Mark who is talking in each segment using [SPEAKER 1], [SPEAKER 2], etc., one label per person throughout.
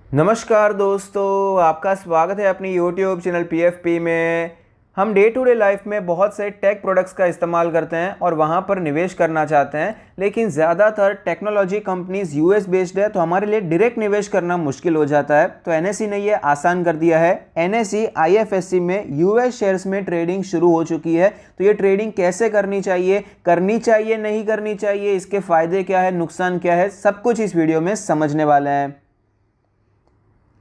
[SPEAKER 1] नमस्कार दोस्तों, आपका स्वागत है अपनी YouTube चैनल PFP में। हम डे टू डे लाइफ में बहुत से टेक प्रोडक्ट्स का इस्तेमाल करते हैं और वहाँ पर निवेश करना चाहते हैं, लेकिन ज़्यादातर टेक्नोलॉजी कंपनीज US बेस्ड है, तो हमारे लिए डायरेक्ट निवेश करना मुश्किल हो जाता है। तो NSE ने ये आसान कर दिया है। NSE IFSC में US शेयर्स में ट्रेडिंग शुरू हो चुकी है। तो ये ट्रेडिंग कैसे करनी चाहिए, नहीं करनी चाहिए, इसके फ़ायदे क्या है, नुकसान क्या है, सब कुछ इस वीडियो में समझने वाले हैं।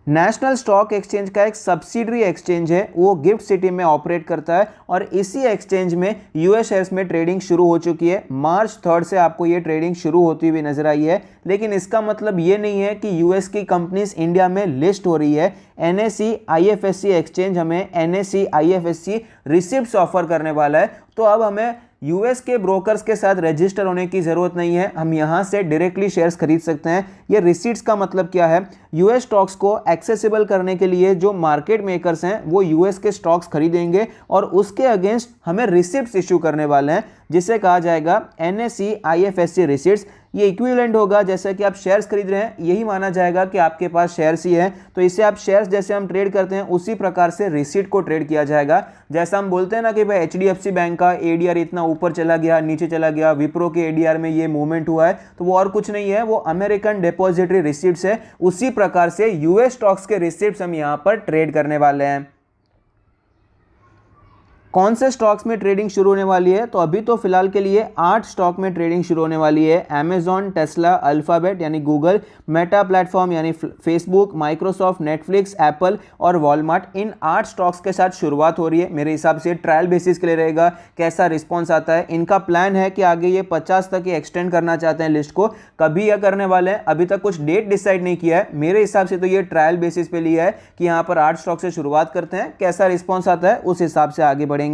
[SPEAKER 1] नेशनल स्टॉक एक्सचेंज का एक सब्सिडरी एक्सचेंज है, वो गिफ्ट सिटी में ऑपरेट करता है और इसी एक्सचेंज में यूएस शेयर्स में ट्रेडिंग शुरू हो चुकी है। मार्च 3 से आपको ये ट्रेडिंग शुरू होती हुई नजर आई है, लेकिन इसका मतलब ये नहीं है कि यूएस की कंपनीज इंडिया में लिस्ट हो रही है। NSE IFSC एक्सचेंज हमें NSE IFSC रिसिप्ट्स ऑफर करने वाला है। तो अब हमें यूएस के ब्रोकर्स के साथ रजिस्टर होने की ज़रूरत नहीं है, हम यहाँ से डायरेक्टली शेयर्स खरीद सकते हैं। ये रिसीट्स का मतलब क्या है? यूएस स्टॉक्स को एक्सेसिबल करने के लिए जो मार्केट मेकर्स हैं वो यूएस के स्टॉक्स खरीदेंगे और उसके अगेंस्ट हमें रिसिप्ट्स इशू करने वाले हैं, जिसे कहा जाएगा NSE IFSC रिसिट्स। ये इक्विवेलेंट होगा, जैसे कि आप शेयर्स खरीद रहे हैं, यही माना जाएगा कि आपके पास शेयर्स ही है। तो इसे आप शेयर्स जैसे हम ट्रेड करते हैं उसी प्रकार से रिसीट को ट्रेड किया जाएगा। जैसा हम बोलते हैं ना कि भाई HDFC बैंक का ADR इतना ऊपर चला गया, नीचे चला गया, विप्रो के ADR में ये मूवमेंट हुआ है, तो वो और कुछ नहीं है, वो अमेरिकन डिपॉजिटरी रिसिप्ट्स है। उसी प्रकार से यूएस स्टॉक्स के रिसिप्ट्स हम यहाँ पर ट्रेड करने वाले हैं। कौन से स्टॉक्स में ट्रेडिंग शुरू होने वाली है? तो अभी तो फिलहाल के लिए 8 स्टॉक में ट्रेडिंग शुरू होने वाली है। अमेजॉन, टेस्ला, अल्फाबेट यानी गूगल, मेटा प्लेटफॉर्म यानी फेसबुक, माइक्रोसॉफ्ट, नेटफ्लिक्स, एप्पल और वॉलमार्ट, इन 8 स्टॉक्स के साथ शुरुआत हो रही है। मेरे हिसाब से ट्रायल बेसिस के लिए रहेगा, कैसा रिस्पॉन्स आता है। इनका प्लान है कि आगे ये 50 तक ये एक्सटेंड करना चाहते हैं लिस्ट को। कभी यह करने वाले हैं, अभी तक कुछ डेट डिसाइड नहीं किया है। मेरे हिसाब से तो ये ट्रायल बेसिस पे लिया है कि यहाँ पर 8 स्टॉक से शुरुआत करते हैं, कैसा रिस्पॉन्स आता है उस हिसाब से आगे बढ़ेंगे।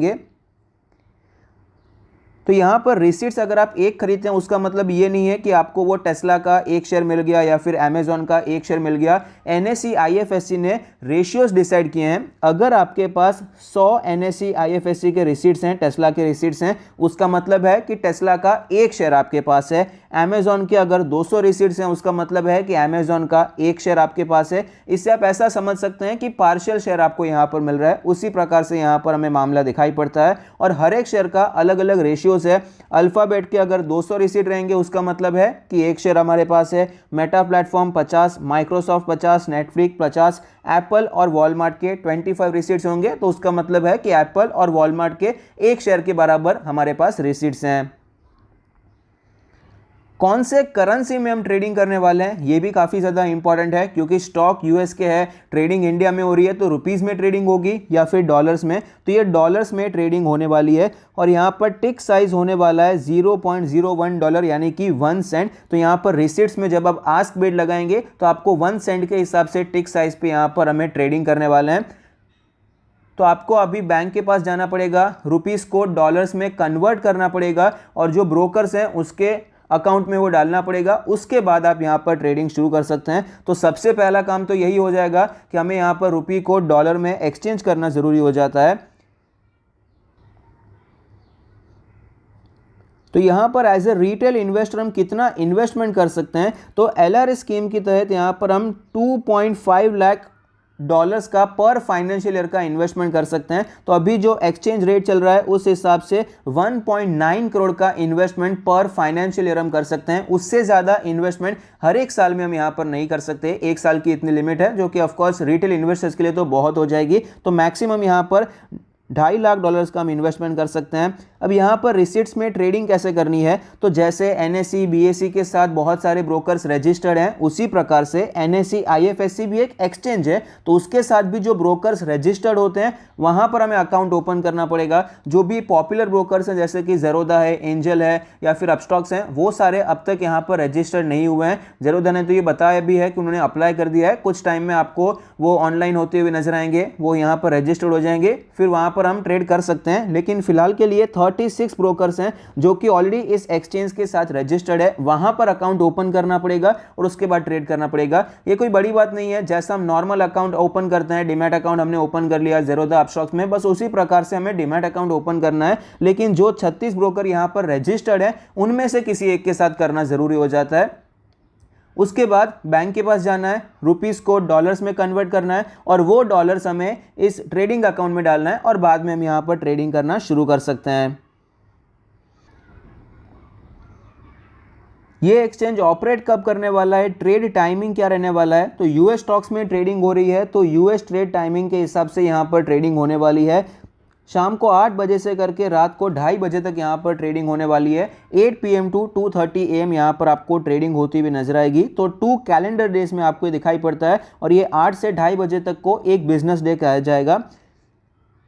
[SPEAKER 1] तो यहाँ पर रिसीट्स अगर आप एक खरीदते हैं उसका मतलब ये नहीं है कि आपको वो टेस्ला का एक शेयर मिल गया या फिर अमेजॉन का एक शेयर मिल गया। NSE IFSC ने रेशियोज डिसाइड किए हैं। अगर आपके पास 100 NSE IFSC के रिसीट्स हैं, टेस्ला के रिसीट्स हैं, उसका मतलब है कि टेस्ला का एक शेयर आपके पास है। अमेजॉन के अगर 200 रिसीट्स हैं, उसका मतलब है कि अमेजॉन का एक शेयर आपके पास है। इससे आप ऐसा समझ सकते हैं कि पार्शियल शेयर आपको यहाँ पर मिल रहा है। उसी प्रकार से यहाँ पर हमें मामला दिखाई पड़ता है और हर एक शेयर का अलग अलग रेशियोज है। अल्फाबेट के अगर 200 रिसीट रहेंगे उसका मतलब है कि एक शेयर हमारे पास है। Meta platform 50, Microsoft 50, Netflix 50, Apple और वॉलमार्ट के 25 रिसीट्स होंगे, तो उसका मतलब है कि एप्पल और वॉलमार्ट के एक शेयर के बराबर हमारे पास रिसीट्स हैं। कौन से करेंसी में हम ट्रेडिंग करने वाले हैं, ये भी काफ़ी ज़्यादा इंपॉर्टेंट है, क्योंकि स्टॉक यूएस के है, ट्रेडिंग इंडिया में हो रही है, तो रुपीज़ में ट्रेडिंग होगी या फिर डॉलर्स में। तो ये डॉलर्स में ट्रेडिंग होने वाली है और यहाँ पर टिक साइज होने वाला है $0.01 यानी कि 1 सेंट। तो यहाँ पर रिसिट्स में जब आप आस्क बिड लगाएंगे तो आपको 1 सेंट के हिसाब से टिक साइज पे यहाँ पर हमें ट्रेडिंग करने वाले हैं। तो आपको अभी बैंक के पास जाना पड़ेगा, रुपीज़ को डॉलर्स में कन्वर्ट करना पड़ेगा और जो ब्रोकर्स हैं उसके अकाउंट में वो डालना पड़ेगा। उसके बाद आप यहाँ पर ट्रेडिंग शुरू कर सकते हैं। तो सबसे पहला काम तो यही हो जाएगा कि हमें यहाँ पर रुपये को डॉलर में एक्सचेंज करना ज़रूरी हो जाता है। तो यहाँ पर एज ए रिटेल इन्वेस्टर हम कितना इन्वेस्टमेंट कर सकते हैं? तो LR स्कीम के तहत यहाँ पर हम 2.5 लाख डॉलर्स का पर फाइनेंशियल ईयर का इन्वेस्टमेंट कर सकते हैं। तो अभी जो एक्सचेंज रेट चल रहा है उस हिसाब से 1.9 करोड़ का इन्वेस्टमेंट पर फाइनेंशियल ईयर हम कर सकते हैं। उससे ज़्यादा इन्वेस्टमेंट हर एक साल में हम यहाँ पर नहीं कर सकते। एक साल की इतनी लिमिट है, जो कि ऑफकोर्स रिटेल इन्वेस्टर्स के लिए तो बहुत हो जाएगी। तो मैक्सिमम यहाँ पर $2.5 लाख का हम इन्वेस्टमेंट कर सकते हैं। अब यहाँ पर रिसीट्स में ट्रेडिंग कैसे करनी है? तो जैसे NSE BSE के साथ बहुत सारे ब्रोकर्स रजिस्टर्ड हैं, उसी प्रकार से NSE IFSC भी एक एक्सचेंज है, तो उसके साथ भी जो ब्रोकर्स रजिस्टर्ड होते हैं वहाँ पर हमें अकाउंट ओपन करना पड़ेगा। जो भी पॉपुलर ब्रोकर्स हैं जैसे कि ज़ेरोधा है, एंजल है या फिर अपस्टॉक्स हैं, वो सारे अब तक यहाँ पर रजिस्टर्ड नहीं हुए हैं। ज़ेरोधा ने तो ये बताया भी है कि उन्होंने अप्लाई कर दिया है, कुछ टाइम में आपको वो ऑनलाइन होते हुए नजर आएंगे, वो यहाँ पर रजिस्टर्ड हो जाएंगे, फिर वहाँ पर हम ट्रेड कर सकते हैं। लेकिन फिलहाल के लिए 36 ब्रोकर्स हैं जो कि ऑलरेडी इस एक्सचेंज के साथ रजिस्टर्ड है, वहां पर अकाउंट ओपन करना पड़ेगा और उसके बाद ट्रेड करना पड़ेगा। ये कोई बड़ी बात नहीं है, जैसा हम नॉर्मल अकाउंट ओपन करते हैं, डीमैट अकाउंट हमने ओपन कर लिया ज़ेरोधा अपस्टॉक्स में, बस उसी प्रकार से हमें डीमैट अकाउंट ओपन करना है। लेकिन जो 36 ब्रोकर यहां पर रजिस्टर्ड है उनमें से किसी एक के साथ करना जरूरी हो जाता है। उसके बाद बैंक के पास जाना है, रुपीस को डॉलर्स में कन्वर्ट करना है और वो डॉलर्स हमें इस ट्रेडिंग अकाउंट में डालना है और बाद में हम यहाँ पर ट्रेडिंग करना शुरू कर सकते हैं। ये एक्सचेंज ऑपरेट कब करने वाला है, ट्रेड टाइमिंग क्या रहने वाला है, तो यूएस स्टॉक्स में ट्रेडिंग हो रही है तो यूएस ट्रेड टाइमिंग के हिसाब से यहाँ पर ट्रेडिंग होने वाली है। शाम को 8 बजे से करके रात को 2:30 बजे तक यहाँ पर ट्रेडिंग होने वाली है। 8 PM टू 2:30 AM यहाँ पर आपको ट्रेडिंग होती हुई नजर आएगी। तो 2 कैलेंडर डेज में आपको दिखाई पड़ता है और ये 8 से 2:30 बजे तक को एक बिजनेस डे कहा जाएगा।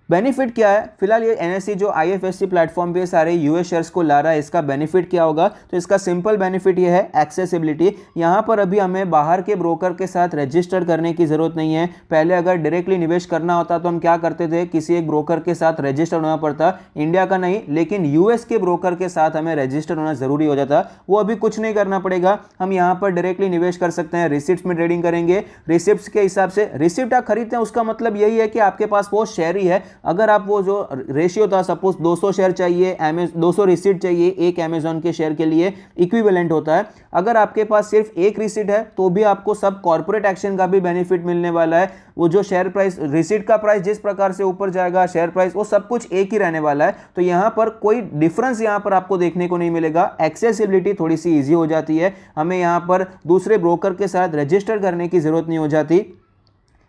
[SPEAKER 1] बेनिफिट क्या है, फिलहाल ये एनएससी जो आईएफएससी प्लेटफॉर्म पे सारे यूएस शेयर्स को ला रहा है, इसका बेनिफिट क्या होगा, तो इसका सिंपल बेनिफिट ये है एक्सेसिबिलिटी। यहाँ पर अभी हमें बाहर के ब्रोकर के साथ रजिस्टर करने की ज़रूरत नहीं है। पहले अगर डायरेक्टली निवेश करना होता तो हम क्या करते थे, किसी एक ब्रोकर के साथ रजिस्टर होना पड़ता, इंडिया का नहीं लेकिन यूएस के ब्रोकर के साथ हमें रजिस्टर होना ज़रूरी हो जाता। वो अभी कुछ नहीं करना पड़ेगा, हम यहाँ पर डायरेक्टली निवेश कर सकते हैं। रिसिप्ट में ट्रेडिंग करेंगे, रिसिप्ट के हिसाब से रिसिप्ट आप खरीदते हैं, उसका मतलब यही है कि आपके पास वो शेयर ही है। अगर आप वो जो रेशियो था, सपोज 200 शेयर चाहिए, 200 रिसीट चाहिए एक अमेजॉन के शेयर के लिए, इक्विवेलेंट होता है। अगर आपके पास सिर्फ एक रिसीट है तो भी आपको सब कॉर्पोरेट एक्शन का भी बेनिफिट मिलने वाला है। वो जो शेयर प्राइस, रिसीट का प्राइस जिस प्रकार से ऊपर जाएगा, शेयर प्राइस वो सब कुछ एक ही रहने वाला है। तो यहां पर कोई डिफरेंस यहां पर आपको देखने को नहीं मिलेगा। एक्सेसिबिलिटी थोड़ी सी ईजी हो जाती है, हमें यहां पर दूसरे ब्रोकर के साथ रजिस्टर करने की जरूरत नहीं हो जाती।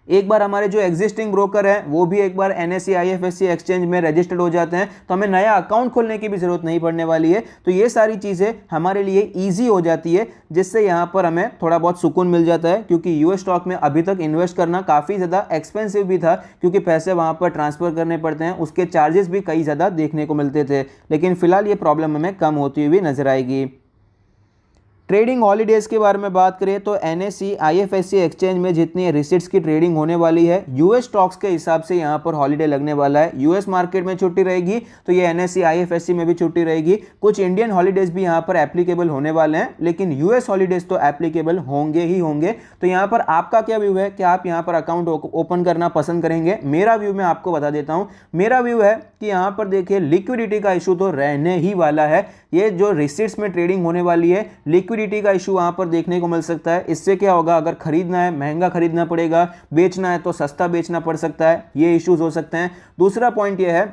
[SPEAKER 1] एक बार हमारे जो एग्जिस्टिंग ब्रोकर है वो भी एक बार एनएससी आईएफएससी एक्सचेंज में रजिस्टर्ड हो जाते हैं तो हमें नया अकाउंट खोलने की भी जरूरत नहीं पड़ने वाली है। तो ये सारी चीज़ें हमारे लिए ईजी हो जाती है, जिससे यहाँ पर हमें थोड़ा बहुत सुकून मिल जाता है। क्योंकि यूएस स्टॉक में अभी तक इन्वेस्ट करना काफ़ी ज़्यादा एक्सपेंसिव भी था, क्योंकि पैसे वहाँ पर ट्रांसफ़र करने पड़ते हैं, उसके चार्जेस भी कई ज़्यादा देखने को मिलते थे। लेकिन फिलहाल ये प्रॉब्लम हमें कम होती हुई नजर आएगी। ट्रेडिंग हॉलीडेज़ के बारे में बात करें तो एनएससी आईएफएससी एक्सचेंज में जितनी रिसीट्स की ट्रेडिंग होने वाली है, यूएस स्टॉक्स के हिसाब से यहाँ पर हॉलीडे लगने वाला है। यूएस मार्केट में छुट्टी रहेगी तो ये एनएससी आईएफएससी में भी छुट्टी रहेगी। कुछ इंडियन हॉलीडेज़ भी यहाँ पर एप्लीकेबल होने वाले हैं, लेकिन यूएस हॉलीडेज़ तो एप्लीकेबल होंगे ही होंगे। तो यहाँ पर आपका क्या व्यू है कि आप यहाँ पर अकाउंट ओपन करना पसंद करेंगे? मेरा व्यू मैं आपको बता देता हूँ। मेरा व्यू है कि यहाँ पर देखिए लिक्विडिटी का इशू तो रहने ही वाला है। ये जो रिसीट्स में ट्रेडिंग होने वाली है, लिक्विडिटी का इशू वहां पर देखने को मिल सकता है। इससे क्या होगा, अगर खरीदना है महंगा खरीदना पड़ेगा, बेचना है तो सस्ता बेचना पड़ सकता है, ये इश्यूज हो सकते हैं। दूसरा पॉइंट ये है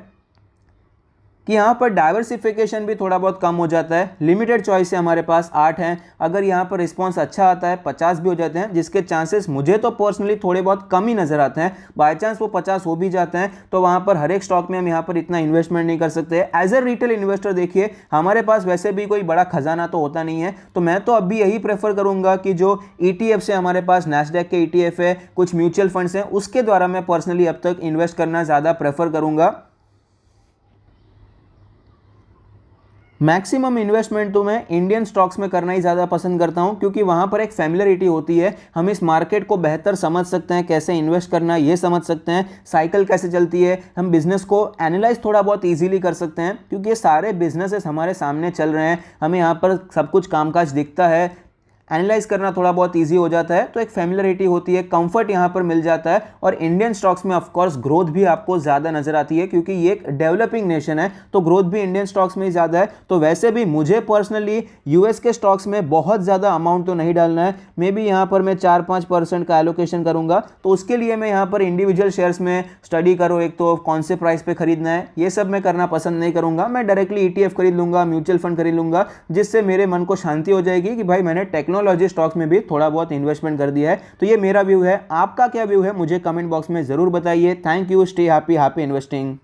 [SPEAKER 1] कि यहाँ पर डाइवर्सिफिकेशन भी थोड़ा बहुत कम हो जाता है। लिमिटेड चॉइस है हमारे पास, 8 हैं। अगर यहाँ पर रिस्पॉन्स अच्छा आता है 50 भी हो जाते हैं, जिसके चांसेस मुझे तो पर्सनली थोड़े बहुत कम ही नजर आते हैं। बाय चांस वो 50 हो भी जाते हैं तो वहाँ पर हर एक स्टॉक में हम यहाँ पर इतना इन्वेस्टमेंट नहीं कर सकते। एज ए रिटेल इन्वेस्टर देखिए, हमारे पास वैसे भी कोई बड़ा खजाना तो होता नहीं है, तो मैं तो अभी यही प्रेफर करूंगा कि जो ETF है हमारे पास, नैस्डैक के ETF है, कुछ म्यूचुअल फंड्स हैं, उसके द्वारा मैं पर्सनली अब तक इन्वेस्ट करना ज़्यादा प्रेफर करूंगा। मैक्सिमम इन्वेस्टमेंट तो मैं इंडियन स्टॉक्स में करना ही ज़्यादा पसंद करता हूं, क्योंकि वहां पर एक फैमिलियरिटी होती है। हम इस मार्केट को बेहतर समझ सकते हैं, कैसे इन्वेस्ट करना है ये समझ सकते हैं, साइकिल कैसे चलती है, हम बिजनेस को एनालाइज थोड़ा बहुत इजीली कर सकते हैं, क्योंकि ये सारे बिजनेसेस हमारे सामने चल रहे हैं, हमें यहाँ पर सब कुछ कामकाज दिखता है, एनालाइज करना थोड़ा बहुत इजी हो जाता है। तो एक फैमिलियरिटी होती है, कंफर्ट यहाँ पर मिल जाता है। और इंडियन स्टॉक्स में ऑफ कोर्स ग्रोथ भी आपको ज़्यादा नजर आती है, क्योंकि ये एक डेवलपिंग नेशन है, तो ग्रोथ भी इंडियन स्टॉक्स में ही ज़्यादा है। तो वैसे भी मुझे पर्सनली यूएस के स्टॉक्स में बहुत ज़्यादा अमाउंट तो नहीं डालना है। मे बी यहाँ पर मैं 4-5% का एलोकेशन करूँगा, तो उसके लिए मैं यहाँ पर इंडिविजुअल शेयर्स में स्टडी करो, एक तो कौन से प्राइस पे खरीदना है, ये सब मैं करना पसंद नहीं करूँगा। मैं डायरेक्टली ETF खरीद लूँगा, म्यूचुअल फंड खरीद लूँगा, जिससे मेरे मन को शांति हो जाएगी कि भाई मैंने टेक्नोलॉजी स्टॉक्स में भी थोड़ा बहुत इन्वेस्टमेंट कर दिया है। तो ये मेरा व्यू है, आपका क्या व्यू है मुझे कमेंट बॉक्स में जरूर बताइए। Thank you, stay happy, happy investing.